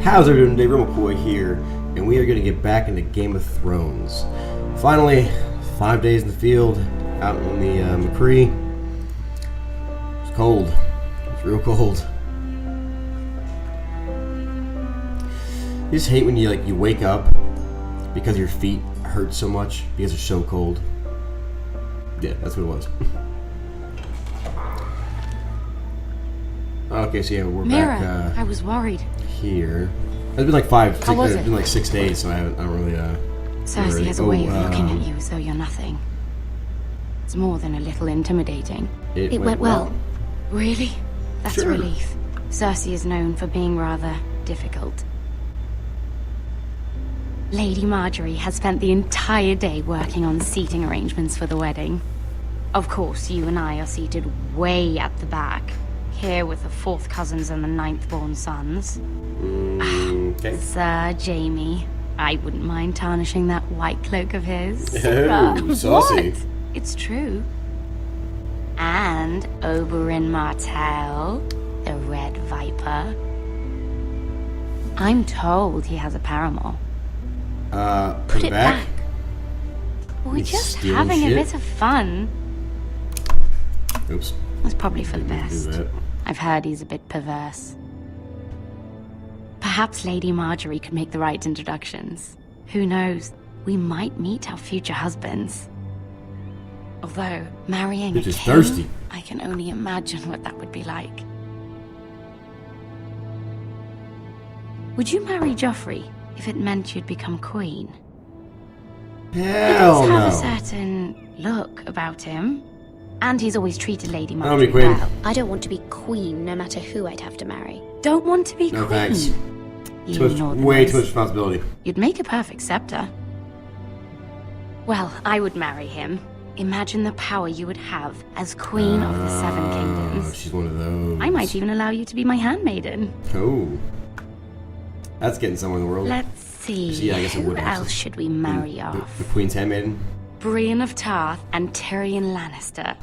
How's everyone today? McCoy here, and we are going to get back into Game of Thrones. Finally, 5 days in the field, out in the McCree. It's cold. It's real cold. You just hate when you wake up because your feet hurt so much because they're so cold. Yeah, that's what it was. Okay, so yeah, we're Mira, back. I was worried. Here. It's been like it's it? been like 6 days, so I don't really. Cersei has a way of looking at you as though you're nothing. It's more than a little intimidating. It went well. Really? That's Sure. a relief. Cersei is known for being rather difficult. Lady Marjorie has spent the entire day working on seating arrangements for the wedding. Of course, you and I are seated way at the back, here with the 4th cousins and the 9th-born sons. Okay. Sir Jamie, I wouldn't mind tarnishing that white cloak of his. Oh, saucy. What? It's true. And Oberyn Martell, the Red Viper. I'm told he has a paramour. Put it back. We're He's just stealing having shit. a bit of fun. Oops. That's probably for the Didn't do best. that. I've heard he's a bit perverse. Perhaps Lady Marjorie could make the right introductions. Who knows? We might meet our future husbands. Although, marrying You're a just king, thirsty. I can only imagine what that would be like. Would you marry Joffrey if it meant you'd become queen? He Hell does have a no. certain look about him. And he's always treated Lady I'll Marjorie be queen. well. I don't want to be queen no matter who I'd have to marry. Don't want to be No queen. thanks. You Too much, Northerners. way too much responsibility. You'd make a perfect scepter. Well, I would marry him. Imagine the power you would have as queen of the 7 Oh, kingdoms. she's one of those. I might even allow you to be my handmaiden. Oh. That's getting somewhere in the world. Let's see. Yeah, I guess it Who would actually. else should we marry The off? Queen's handmaiden. Brienne of Tarth and Tyrion Lannister.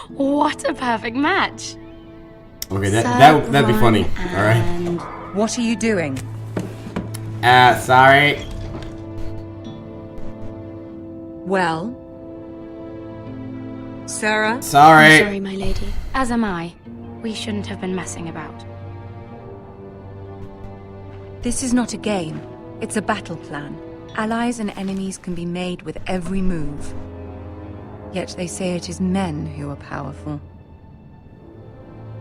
What a perfect match. Okay, Sir that'd be funny. Bronn All right. and What are you doing? Sorry. Well? Sarah? I'm Sorry. sorry, my lady. As am I. We shouldn't have been messing about. This is not a game. It's a battle plan. Allies and enemies can be made with every move. Yet they say it is men who are powerful.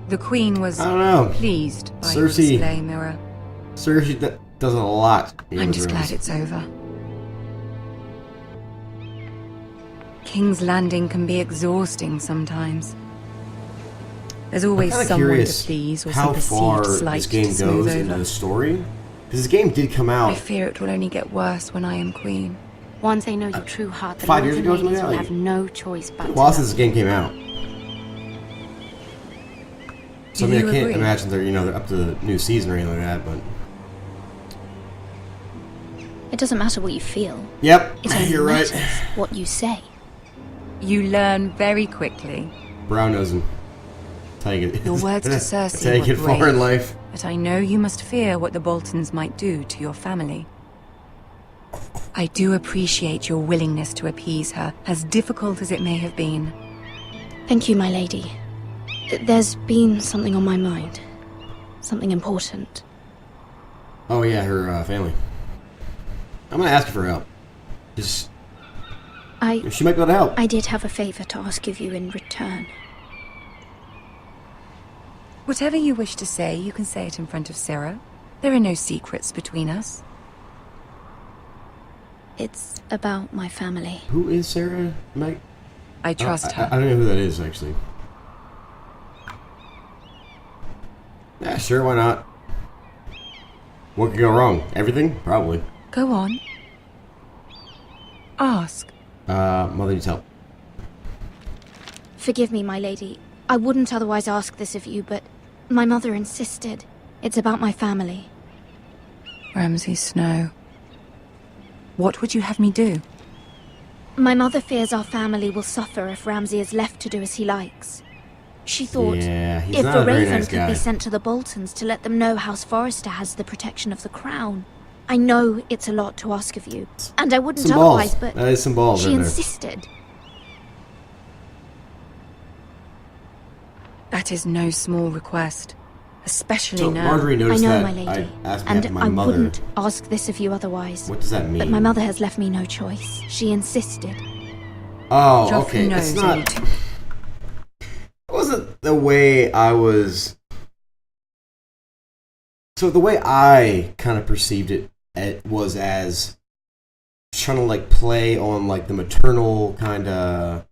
The Queen was I don't know. pleased by your Cersei. display, Mira. Cersei does a lot. in I'm Game of just glad Thrones. it's over. King's Landing can be exhausting sometimes. There's always I'm kinda someone curious to please or how some far perceived slight this game to smooth goes into over. the story. Because this game did come I out fear it will only get worse when I am queen. Once they know your true heart, the 5 years ago, Northern something ladies will like that? have no choice but a to while love since this you. game came out. So I Do mean, I you can't agree? imagine they're up to the new season or anything like that. But It doesn't matter what you feel. yep, It only you're right. matters what you say. You learn very quickly. Brown nosing. That's how you get. Your words to That's Cersei how you were get far in brave. life. But I know you must fear what the Boltons might do to your family. I do appreciate your willingness to appease her, as difficult as it may have been. Thank you, my lady. There's been something on my mind. Something important. Oh yeah, her family. I'm gonna ask her for help. Just she might be able to help. I did have a favor to ask of you in return. Whatever you wish to say, you can say it in front of Sarah. There are no secrets between us. It's about my family. Who is Sarah? Mike? I trust I her. don't know who that is actually. Yeah, sure, why not? What could go wrong? Everything? Probably. Go on. Ask. Mother needs help. Forgive me, my lady. I wouldn't otherwise ask this of you, but my mother insisted. It's about my family. Ramsay Snow. What would you have me do? My mother fears our family will suffer if Ramsay is left to do as he likes. She thought Yeah, he's if not a a very raven nice could guy. be sent to the Boltons to let them know House Forrester has the protection of the crown. I know it's a lot to ask of you, and I wouldn't Some otherwise, balls. but That is some balls she right there. insisted. That is no small request, especially So now. Marjorie I noticed know, that my lady, I asked and after my I mother. wouldn't ask this of you otherwise. What does that mean? But my mother has left me no choice. She insisted. Oh, Joffrey okay. knows It's not. it. It wasn't the way I was. So the way I kind of perceived it, it was as trying to like play on like the maternal kind of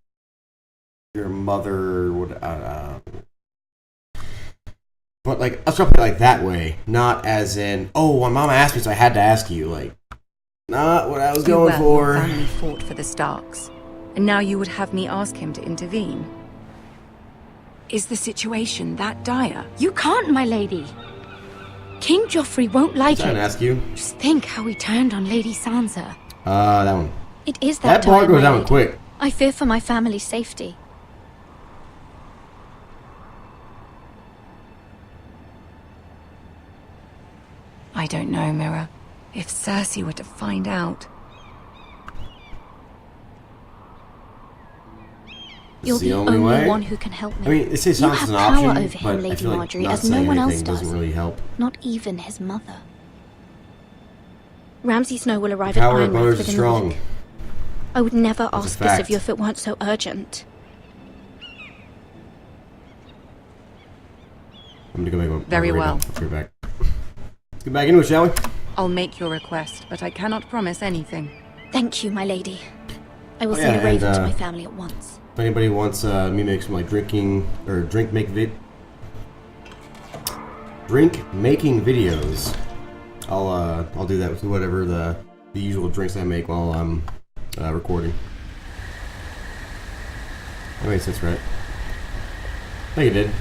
your mother would. But like I was trying to play it like that way, not as in my mama asked me, so I had to ask you. Like, not what I was going Your for. family fought for the Starks, and now you would have me ask him to intervene. Is the situation that dire? You can't, my lady. King Joffrey won't like I didn't it. ask you. Just think how he turned on Lady Sansa. That one. It is That that bar time, goes my down lady. quick. I fear for my family's safety. I don't know, Mira. If Cersei were to find out... You're It's the the only only way. one who can help me. I mean, they say You Sansa's have an power option, over him, but I Lady feel like Marjorie, not as no saying one else anything does. doesn't really help. Not even his mother. Ramsay Snow will arrive Power at of mothers Ironrath is within a strong. week. I would never That's a ask this fact. of you if it weren't so urgent. I'm gonna go make one. Very well. I'll be back. Let's get back into it, shall we? I'll make your request, but I cannot promise anything. Thank you, my lady. I will Oh, send yeah, a raven and, to my family at once. If anybody wants me to make some like drink making videos, I'll do that with whatever the usual drinks I make while I'm recording. That makes sense, right? I think it did.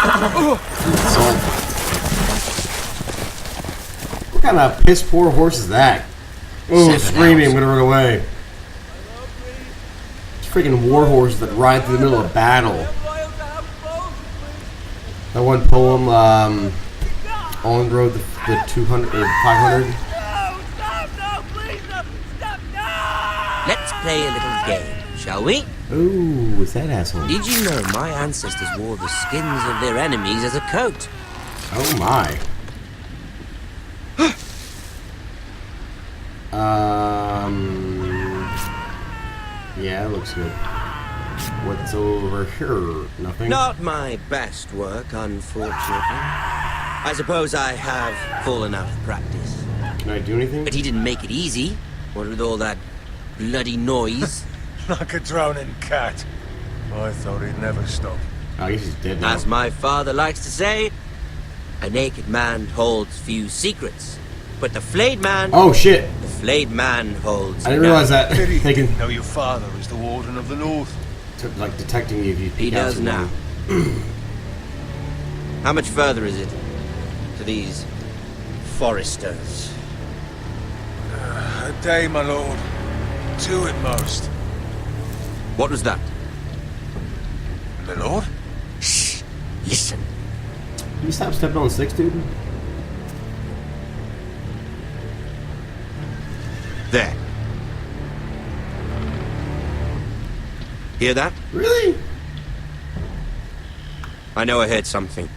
Salt. What kind of piss poor horse is that? Oh, screaming, I'm gonna run away. It's freaking war horses that ride through the middle of battle. That one poem, on road the 200 or 500. Let's play a little game, shall we? Ooh, is that asshole? Did you know my ancestors wore the skins of their enemies as a coat? Oh my. Yeah, it looks good. What's over here? Nothing? Not my best work, unfortunately. I suppose I have fallen out of practice. Can I do anything? But he didn't make it easy. What with all that bloody noise? Like a drowning cat. I thought he'd never stop. Oh, I guess he's dead now. As my father likes to say, a naked man holds few secrets. But the flayed man, Oh shit! the flayed man holds I didn't realize that. Pity. They can Know your father is the Warden of the North. like detecting you if you He peek out does too now. long. How much further is it to these foresters? A day, my lord. 2 at most. What was that? My lord? Shh! Listen. Can you stop stepping on sticks, dude? There. Hear that? Really? I know I heard something.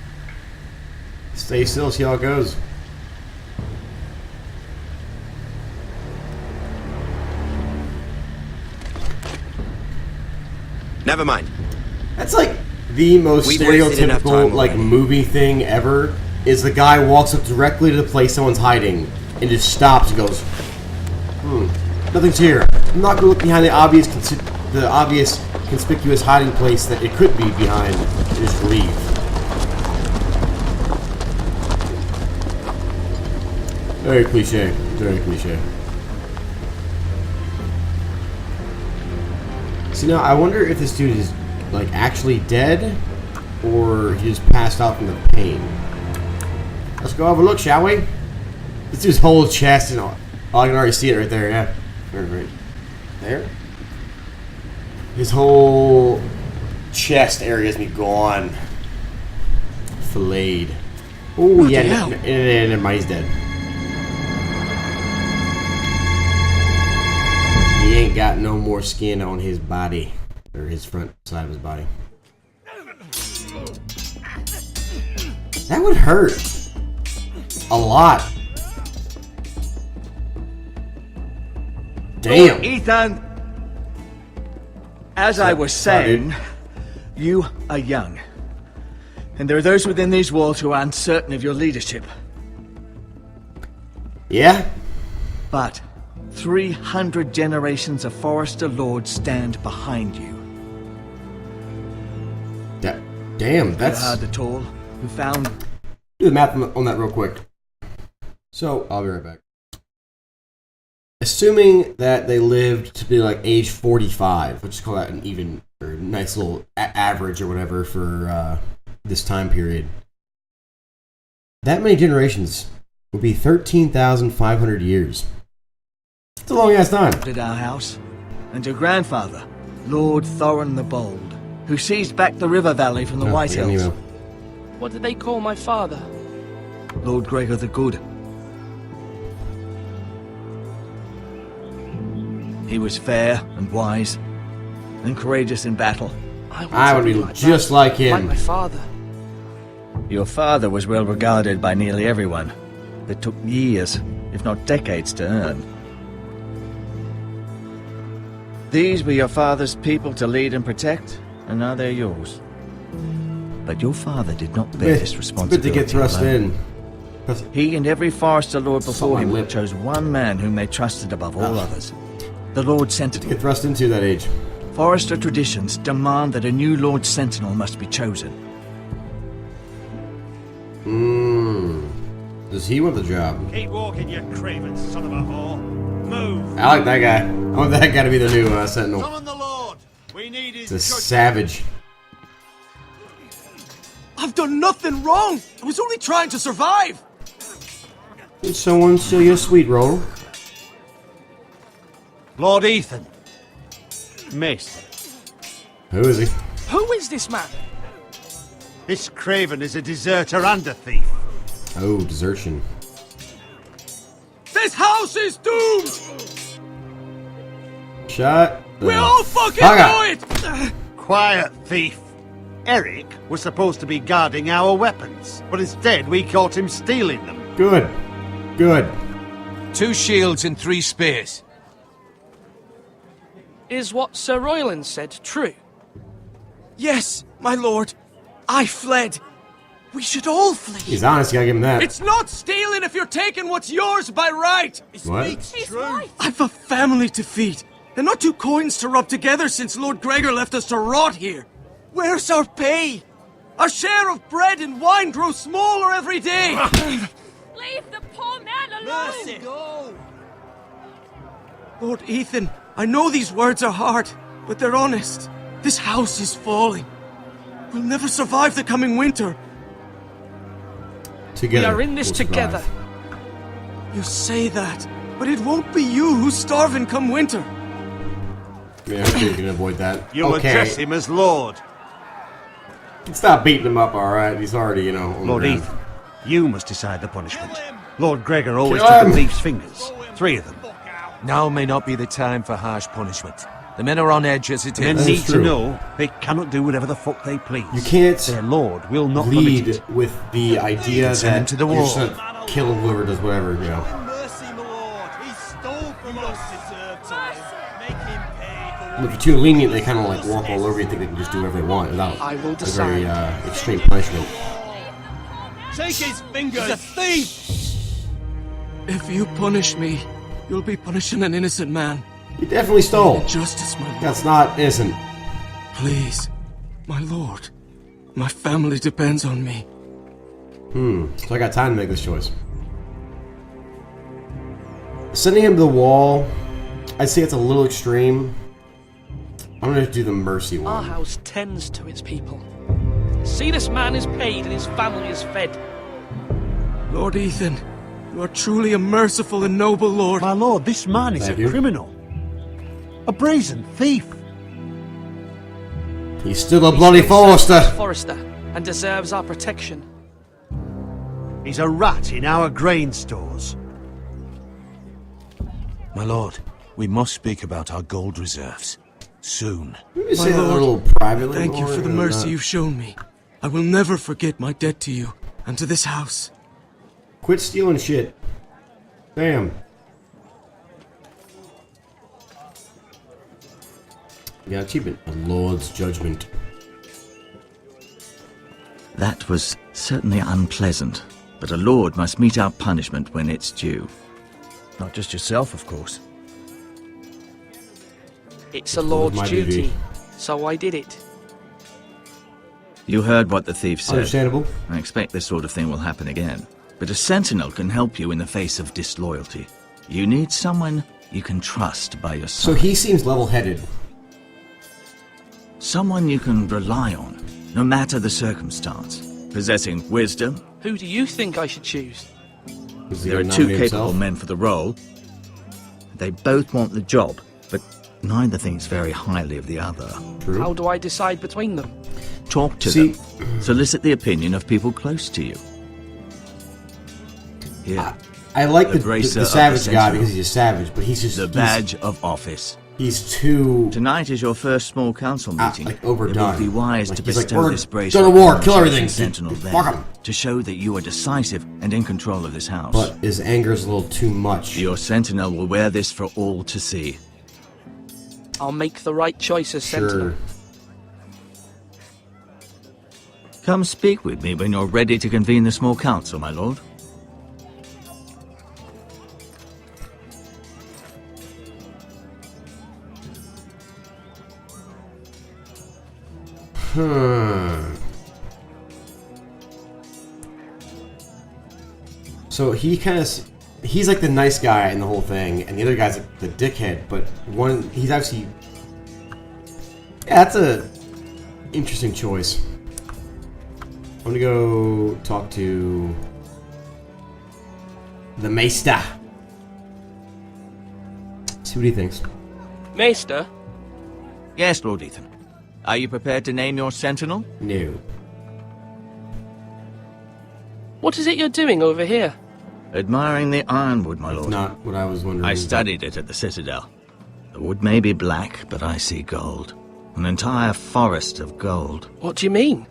Stay still, see how it goes. Never mind. That's like the most We've wasted enough stereotypical time like already. movie thing ever. Is the guy walks up directly to the place someone's hiding and just stops and goes, nothing's here. I'm not gonna look behind the obvious conspicuous hiding place that it could be behind and just leave. Very cliche. Very cliche. See, now I wonder if this dude is like actually dead or he just passed out from the pain. Let's go have a look, shall we? This dude's whole chest and all. Oh, I can already see it right there, yeah. Right there? His whole chest area is me gone. Filleted. Oh, yeah, never mind, he's dead. He ain't got no more skin on his body. Or his front side of his body. That would hurt. A lot. Damn. Ethan, as I was saying, you are young. And there are those within these walls who are uncertain of your leadership. Yeah? But 300 generations of Forester Lords stand behind you. Damn, that's... Gerhard the Tall, who found... Do the math on that real quick. So, I'll be right back. Assuming that they lived to be like age 45, let's just call that an even, or nice little average or whatever for this time period. That many generations would be 13,500 years. It's a long ass time. ...at our house, and your grandfather, Lord Thorin the Bold, who seized back the river valley from the White Hills. What did they call my father? Lord Gregor the Good. He was fair and wise, and courageous in battle. I would be just like him. Like my father. Your father was well regarded by nearly everyone. It took years, if not decades, to earn. These were your father's people to lead and protect, and now they're yours. But your father did not bear this responsibility Good to get thrust alone. in. He and every Forester Lord before him lip. chose one man whom they trusted above all others. The Lord Sentinel. Get thrust into that age. Forester traditions demand that a new Lord Sentinel must be chosen. Does he want the job? Keep walking, you craven son of a whore. Move. I like that guy. I want that guy to be the new Sentinel. Summon the Lord. We need his It's a savage. I've done nothing wrong. I was only trying to survive. Did someone steal your sweet roll? Lord Ethan. Miss. Who is he? Who is this man? This craven is a deserter and a thief. Oh, desertion. This house is doomed. Shut. We all fucking Fuck know it. Quiet, thief. Eric was supposed to be guarding our weapons, but instead we caught him stealing them. Good. Good. 2 shields and 3 spears. Is what Sir Royland said true? Yes, my lord. I fled. We should all flee. He's honest, you gotta give him that. It's not stealing if you're taking what's yours by right. What? I've a family to feed, and not 2 coins to rub together since Lord Gregor left us to rot here. Where's our pay? Our share of bread and wine grows smaller every day. Leave the poor man alone! Mercy. Go. Lord Ethan, I know these words are hard, but they're honest. This house is falling. We'll never survive the coming winter. Together. We are in this we'll together. survive. You say that, but it won't be you who's starving come winter. Yeah, hopefully you can avoid that. You okay. address him as Lord. Stop beating him up, alright? He's already, you know, on Lord the ground. Ethan, you must decide the punishment. Lord Gregor always Kill took him. a thief's fingers. 3 of them. Now may not be the time for harsh punishment. The men are on edge as it Men is. That is need to true. know they cannot do whatever the fuck they please. You can't Their Lord will not permit lead it. with the idea Send him that to the you're wall. just gonna kill whoever does whatever, you know. Mercy, my lord. He stole from us. Make him pay for If you're too lenient, they kind of like walk all over you and think they can just do whatever they want without I will a very decide. extreme punishment. Take his fingers. He's a thief. If you punish me, you'll be punishing an innocent man. You definitely stole. Justice, my lord. That's not innocent. Please, my lord. My family depends on me. So I got time to make this choice. Sending him to the wall, I'd say it's a little extreme. I'm gonna do the mercy Our one. house tends to its people. See, this man is paid and his family is fed. Lord Ethan, You are truly a merciful and noble lord. My lord, this man is Thank a you. criminal. A brazen thief. He's still a bloody Forester. Forester, and deserves our protection. He's a rat in our grain stores. My lord, we must speak about our gold reserves. Soon. Maybe say My that a lord, little privately. Thank you more for the than mercy that. you've shown me. I will never forget my debt to you and to this house. Quit stealing shit. Damn. Yeah, achievement. A Lord's Judgment. That was certainly unpleasant, but a lord must mete out punishment when it's due. Not just yourself, of course. It's a lord's my duty, duty. so I did it. You heard what the thief said. Understandable. I expect this sort of thing will happen again. But a sentinel can help you in the face of disloyalty. You need someone you can trust by your So side. he seems level-headed. Someone you can rely on, no matter the circumstance. Possessing wisdom. Who do you think I should choose? Is he There are gonna two nominate capable himself? men for the role. They both want the job, but neither thinks very highly of the other. True. How do I decide between them? Talk to See- them. Solicit the opinion of people close to you. Here, I like the Bracer of the savage guy Sentinel. because he's a savage, but he's just the badge of office. He's too Tonight is your first small council meeting. like overdone. It would be wise Like, to he's like, bestow "We're this brace go to of war, kill promotion everything, to Sentinel fuck then, 'em." to show that you are decisive and in control of this house. But his anger's a little too much. Your Sentinel will wear this for all to see. I'll make the right choice as Sentinel. Sure. Come speak with me when you're ready to convene the small council, my lord. So he's like the nice guy in the whole thing, and the other guy's like the dickhead. But he's actually, yeah, that's a interesting choice. I'm gonna go talk to the Maester. See what he thinks. Maester, Yes, Lord Ethan. Are you prepared to name your Sentinel? No. what is it you're doing over here? Admiring the ironwood, my lord. Not what I was wondering. I studied it at the Citadel. The wood may be black, but I see gold. An entire forest of gold. What do you mean?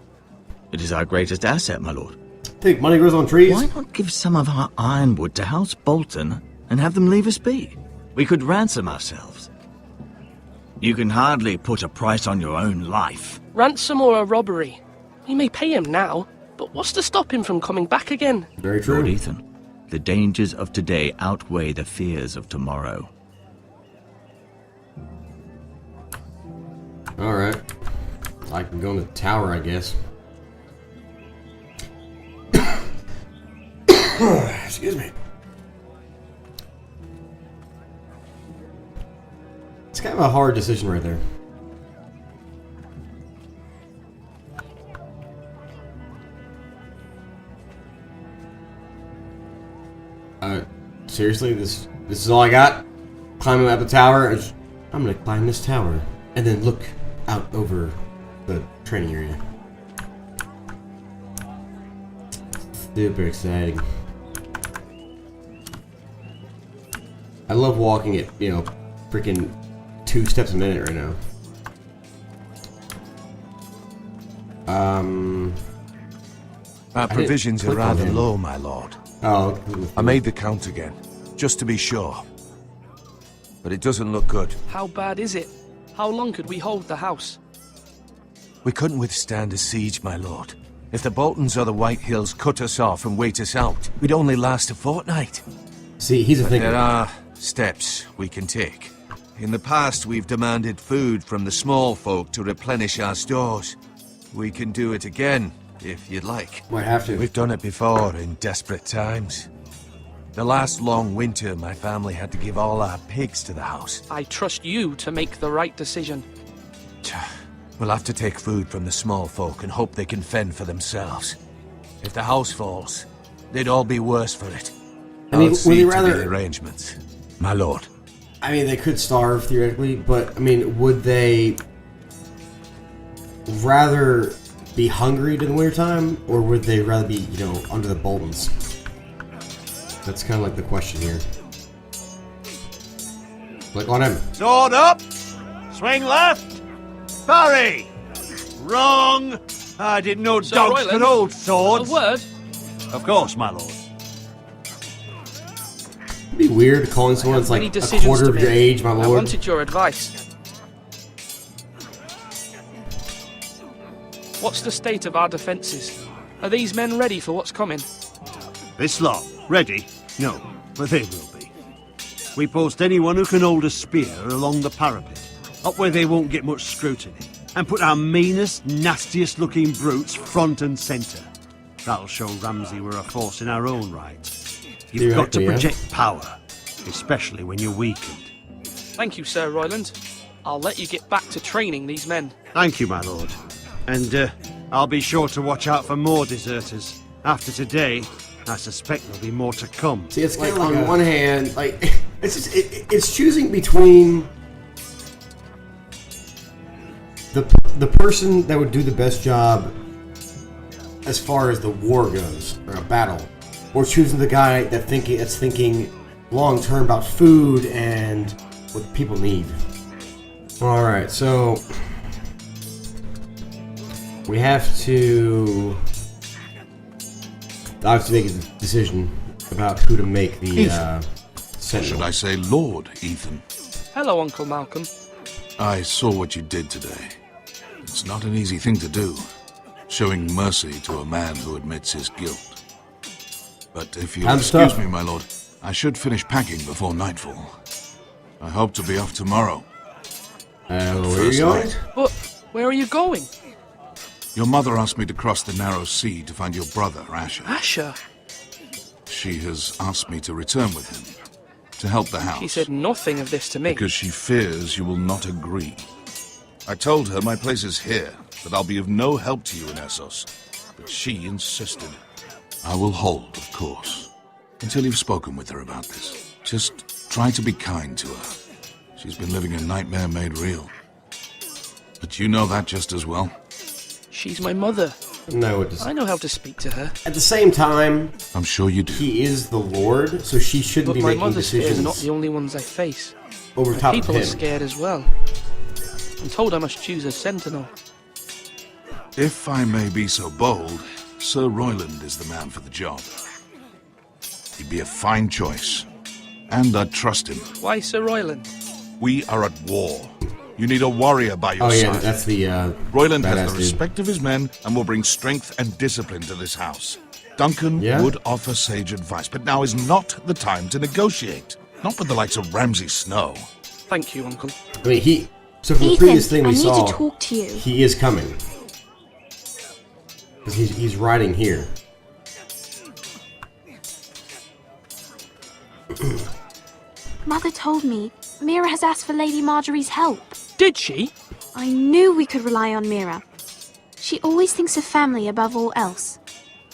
It is our greatest asset, my lord. Think money grows on trees. Why not give some of our ironwood to House Bolton and have them leave us be? We could ransom ourselves. You can hardly put a price on your own life. Ransom or a robbery? We may pay him now, but what's to stop him from coming back again? Very true. Lord Ethan, the dangers of today outweigh the fears of tomorrow. All right. I can go in the tower, I guess. Excuse me. It's kind of a hard decision right there. Seriously, this is all I got? Climbing up the tower? I'm gonna climb this tower and then look out over the training area. Super exciting. I love walking at, freaking 2 steps a minute right now. Our didn't provisions are click on rather him. low, my lord. Oh, I made the count again, just to be sure. But it doesn't look good. How bad is it? How long could we hold the house? We couldn't withstand a siege, my lord. If the Boltons or the White Hills cut us off and wait us out, we'd only last a fortnight. See, he's a But thinker. there are steps we can take. In the past, we've demanded food from the small folk to replenish our stores. We can do it again, if you'd like. Might have to. We've done it before in desperate times. The last long winter, my family had to give all our pigs to the house. I trust you to make the right decision. We'll have to take food from the small folk and hope they can fend for themselves. If the house falls, they'd all be worse for it. I mean, I'll would see they to rather? the arrangements, my lord. I mean, they could starve theoretically, but I mean, would they rather be hungry during the wintertime, or would they rather be, under the Boltons? That's kind of like the question here. Click on him. Sword up! Swing left! Parry! Wrong! I didn't know Sir dogs Royland, could hold swords. A word? Of course, my lord. It'd be weird calling someone that's like Many a decisions quarter to of your make. age, my I lord. wanted your advice. What's the state of our defences? Are these men ready for what's coming? This lot, ready? No, but they will be. We post anyone who can hold a spear along the parapet, up where they won't get much scrutiny, and put our meanest, nastiest looking brutes front and centre. That'll show Ramsay we're a force in our own right. You've got to project power, especially when you're weakened. Thank you, Sir Royland. I'll let you get back to training these men. Thank you, my lord. And I'll be sure to watch out for more deserters. After today, I suspect there'll be more to come. See, it's kind of like on one hand, like it's choosing between the person that would do the best job as far as the war goes, or a battle, or choosing the guy that's thinking long term about food and what people need. All right, so we have to obviously make a decision about who to make the sentinel. Should I say Lord, Ethan? Hello, Uncle Malcolm. I saw what you did today. It's not an easy thing to do, showing mercy to a man who admits his guilt. But if you'll excuse me, my lord, I should finish packing before nightfall. I hope to be off tomorrow. Where are you going? But where are you going? Your mother asked me to cross the narrow sea to find your brother, Asher. Asher? She has asked me to return with him, to help the house. She said nothing of this to me. Because she fears you will not agree. I told her my place is here, that I'll be of no help to you in Essos. But she insisted. I will hold, of course, until you've spoken with her about this. Just try to be kind to her. She's been living a nightmare made real. But you know that just as well. She's my mother. No, it doesn't. I know how to speak to her. At the same time, I'm sure you do. He is the Lord, so she shouldn't be making decisions. But my mother's fears are not the only ones I face. Over top of him. People are scared as well. I'm told I must choose a sentinel. If I may be so bold, Sir Royland is the man for the job. He'd be a fine choice. And I'd trust him. Why Sir Royland? We are at war. You need a warrior by your side. side. Oh yeah, that's the Royland has the respect of his men and will bring strength and discipline to this house. Duncan would offer sage advice, but now is not the time to negotiate. Not with the likes of Ramsay Snow. Thank you, Uncle. I mean, so from the Ethan, previous thing we saw, I need to talk to you. He is coming. Because he's riding here. Mother told me Mira has asked for Lady Marjorie's help. Did she? I knew we could rely on Mira. She always thinks of family above all else.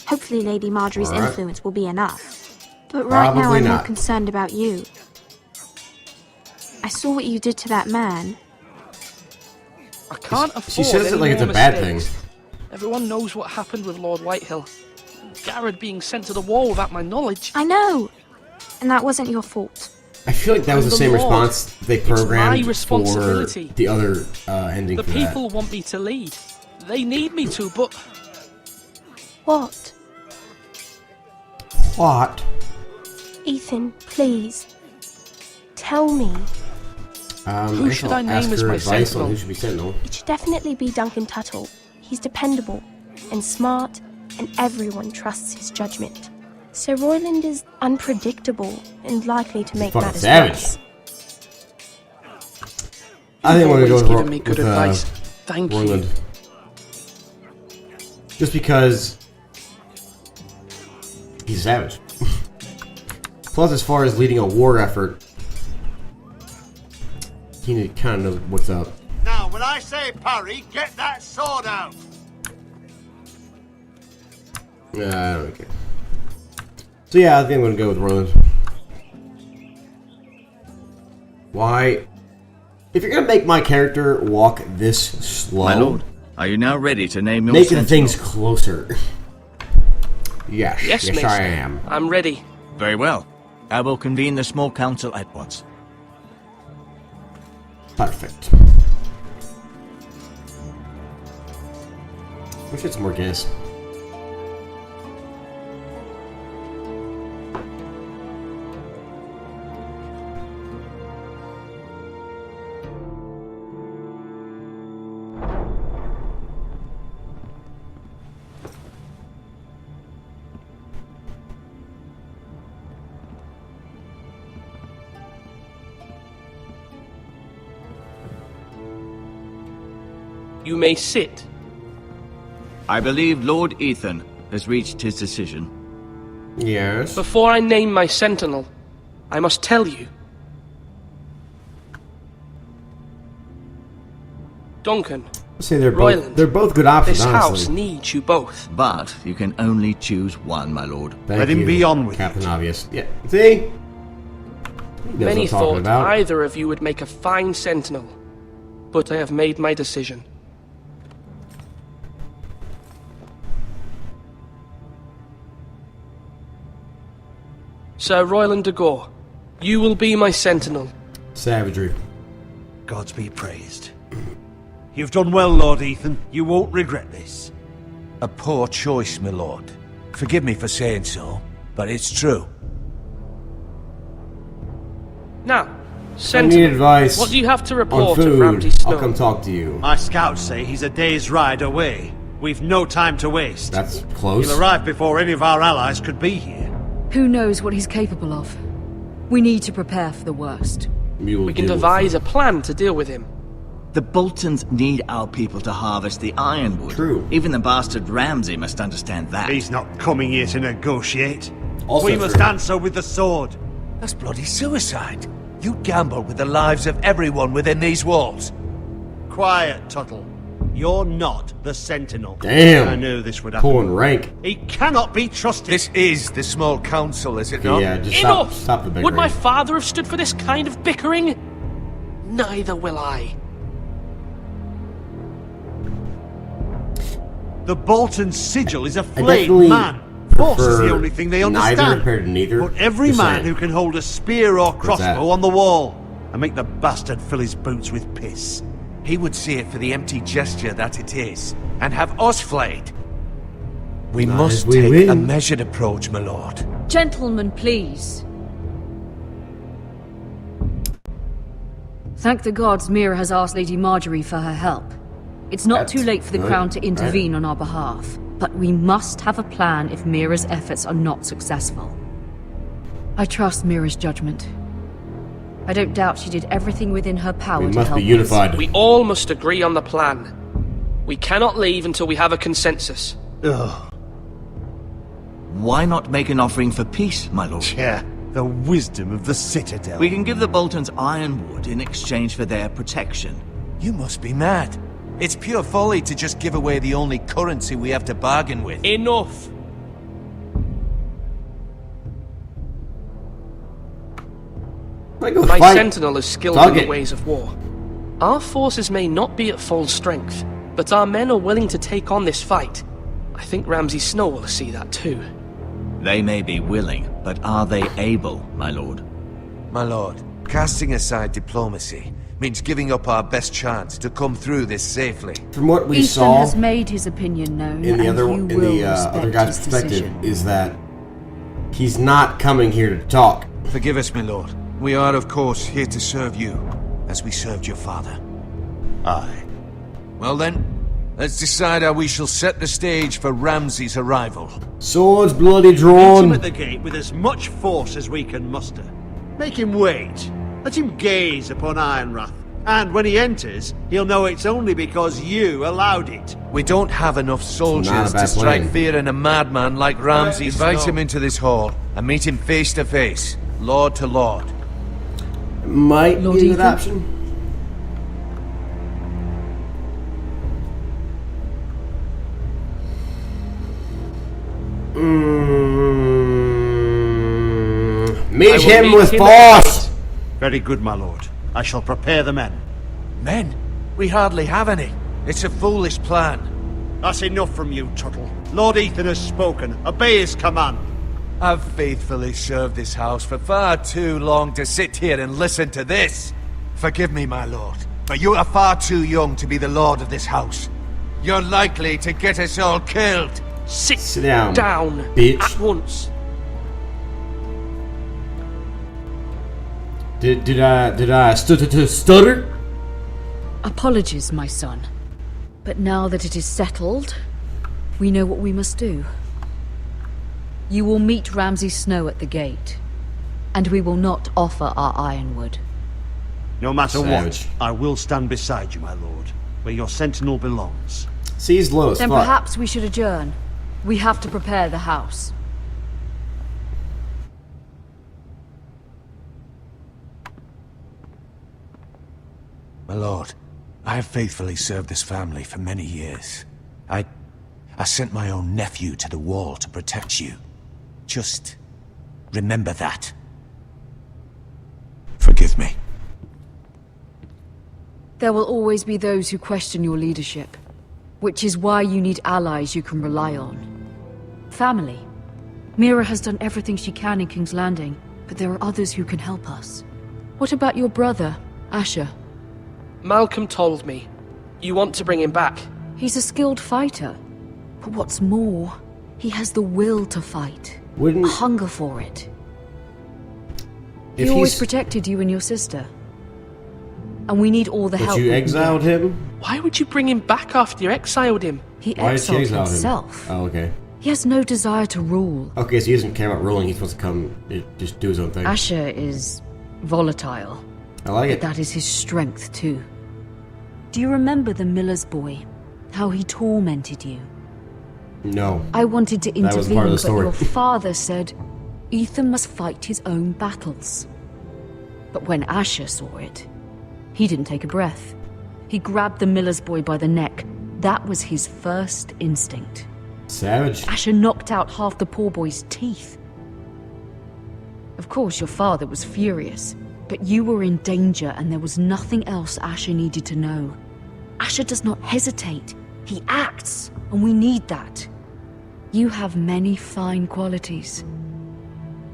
Hopefully Lady Marjorie's influence will be enough. But right now I'm more concerned about you. I saw what you did to that man. I can't afford She says it like it's a bad thing. Everyone knows what happened with Lord Whitehill. Garrett being sent to the wall without my knowledge. I know. And that wasn't your fault. I feel like that was the same response they programmed for the other ending. The people want me to lead. They need me to, but... What? What? Ethan, please. Tell me. Who should I name as my sentinel? Who should be sentinel? It should definitely be Duncan Tuttle. He's dependable and smart, and everyone trusts his judgment. Sir Royland is unpredictable and likely to make matters worse. I think we're going to go me good advice. Thank Royland. you. Just because he's savage. Plus, as far as leading a war effort, he need to kind of know what's up. Now, when I say parry, get that sword out. I don't care. So yeah, I think I'm gonna go with Roland. Why? If you're gonna make my character walk this slow, My lord, are you now ready to name your making sentinel? things closer. Yes, Yes, yes, Maester. I am. I'm ready. Very well. I will convene the small council at once. Perfect. We should some more Guinness. You may sit. I believe Lord Ethan has reached his decision. Yes. Before I name my sentinel, I must tell you. Duncan, I say they're Royland, both good options. this honestly. house needs you both. But you can only choose one, my lord. Thank Let him you, be on with Captain it. Obvious. Yeah. See? He knows what Many I'm talking thought about. either of you would make a fine sentinel, but I have made my decision. Sir Royland de Gore, you will be my sentinel. Savagery. Gods be praised. You've done well, Lord Ethan. You won't regret this. A poor choice, my lord. Forgive me for saying so, but it's true. Now, I need sentinel, advice what do you have to on report of food. Ramsay Snow? I'll come talk to you. My scouts say he's a day's ride away. We've no time to waste. That's close. He'll arrive before any of our allies could be here. Who knows what he's capable of? We need to prepare for the worst. We can devise a plan to deal with him. The Boltons need our people to harvest the ironwood. True. Even the bastard Ramsay must understand that. He's not coming here to negotiate. Also We must true. answer with the sword. That's bloody suicide. You gamble with the lives of everyone within these walls. Quiet, Tuttle. You're not the Sentinel. Damn. I knew this would happen. Pulling rank. He cannot be trusted. This is the small council, is it not? Yeah, just Enough! stop the bickering. Would my father have stood for this kind of bickering? Neither will I. The Bolton sigil is a I flayed definitely man. Force is the prefer only thing they neither understand. compared to neither. But every Just man saying. who can hold a spear or that? crossbow on the wall and make the bastard fill his boots with piss. He would see it for the empty gesture that it is, and have us flayed. We Not must if we take win. a measured approach, my lord. Gentlemen, please. Thank the gods Mira has asked Lady Marjorie for her help. It's not That's too late for the good, Crown to right. intervene on our behalf, but we must have a plan if Mira's efforts are not successful. I trust Mira's judgment. I don't doubt she did everything within her power We to must help be unified. We all must agree on the plan. We cannot leave until we have a consensus. Ugh. Why not make an offering for peace, my lord? Yeah, the wisdom of the Citadel. We can give the Boltons ironwood in exchange for their protection. You must be mad. It's pure folly to just give away the only currency we have to bargain with. Enough! I go My fight. sentinel is skilled Dog in the it. ways of war. Our forces may not be at full strength, but our men are willing to take on this fight. I think Ramsay Snow will see that too. They may be willing, but are they able, my lord? My lord, casting aside diplomacy means giving up our best chance to come through this safely. From what we Ethan saw has made his opinion known, in the and other you in will the respect other guy's his perspective decision. is that he's not coming here to talk. Forgive us, my lord. We are, of course, here to serve you, as we served your father. Aye. Well then, let's decide how we shall set the stage for Ramsay's arrival. Swords bloody Meet him drawn. at the gate with as much force as we can muster. Make him wait. Let him gaze upon Ironrath. And when he enters, he'll know it's only because you allowed it. We don't have enough Not soldiers a bad to strike plan. fear in a madman like Ramsay. Invite him into this hall and meet him face to face, lord to lord. Might Lord be a good Ethan? option. I will him meet with him at the force! gate. Very good, my lord. I shall prepare the men. Men? We hardly have any. It's a foolish plan. That's enough from you, Tuttle. Lord Ethan has spoken. Obey his command. I've faithfully served this house for far too long to sit here and listen to this. Forgive me, my lord, but you are far too young to be the lord of this house. You're likely to get us all killed. Sit down, bitch. at once. Did I stutter? Apologies, my son. But now that it is settled, we know what we must do. You will meet Ramsay Snow at the gate, and we will not offer our ironwood. No matter Savage. what, I will stand beside you, my lord, where your sentinel belongs. See, he's low as Then fuck. perhaps we should adjourn. We have to prepare the house. My lord, I have faithfully served this family for many years. I sent my own nephew to the wall to protect you. Just remember that. Forgive me. There will always be those who question your leadership, which is why you need allies you can rely on. Family. Mira has done everything she can in King's Landing, but there are others who can help us. What about your brother, Asher? Malcolm told me. You want to bring him back? He's a skilled fighter. But what's more, he has the will to fight. Wouldn't... A hunger for it. If He always he's... protected you and your sister. And we need all the But help you we can exiled get. him? Why would you bring him back after you exiled him? He Why did she exiled exile himself. him? Oh, okay. He has no desire to rule. Okay, so he doesn't care about ruling, he's supposed to come, just do his own thing. Asher is volatile. I like But it. that is his strength too. Do you remember the miller's boy? How he tormented you? No. I wanted to That was intervene, part of the but story. your father said Ethan must fight his own battles. But when Asher saw it, he didn't take a breath. He grabbed the miller's boy by the neck. That was his first instinct. Savage. Asher knocked out half the poor boy's teeth. Of course, your father was furious, but you were in danger and there was nothing else Asher needed to know. Asher does not hesitate. He acts, and we need that. You have many fine qualities,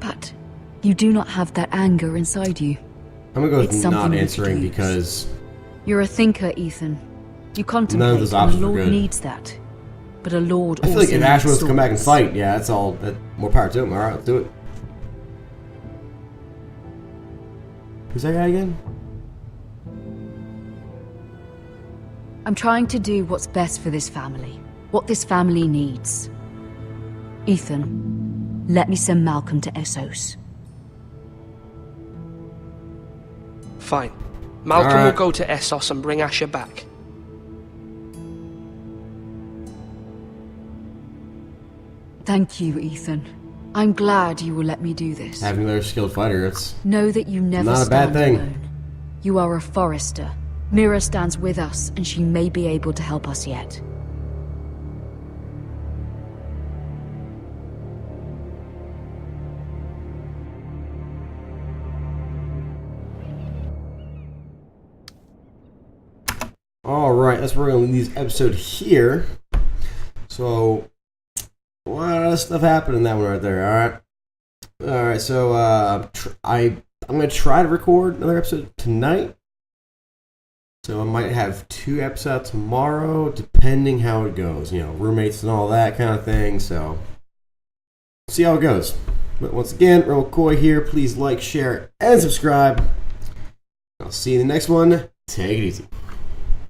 but you do not have that anger inside you. I'm gonna go It's with something not you answering could use. because You're a thinker, Ethan. You contemplate, none of those and a options are lord good. needs that. But a lord I feel also like if Ash needs wants to come back and swords. fight, yeah, that's all. More power to him. Alright, let's do it. Who's that guy again? I'm trying to do what's best for this family. What this family needs. Ethan, let me send Malcolm to Essos. Fine. Malcolm Alright. will go to Essos and bring Asher back. Thank you, Ethan. I'm glad you will let me do this. Having another skilled fighter, it's Know that you never not a stand bad thing. alone. You are a forester. Mira stands with us, and she may be able to help us yet. Alright, that's where we're going to leave this episode here. So, a lot of stuff happened in that one right there, alright? Alright, so I'm going to try to record another episode tonight. So I might have 2 episodes tomorrow, depending how it goes. You know, roommates and all that kind of thing, so see how it goes. But once again, McCoy here. Please like, share, and subscribe. I'll see you in the next one. Take it easy.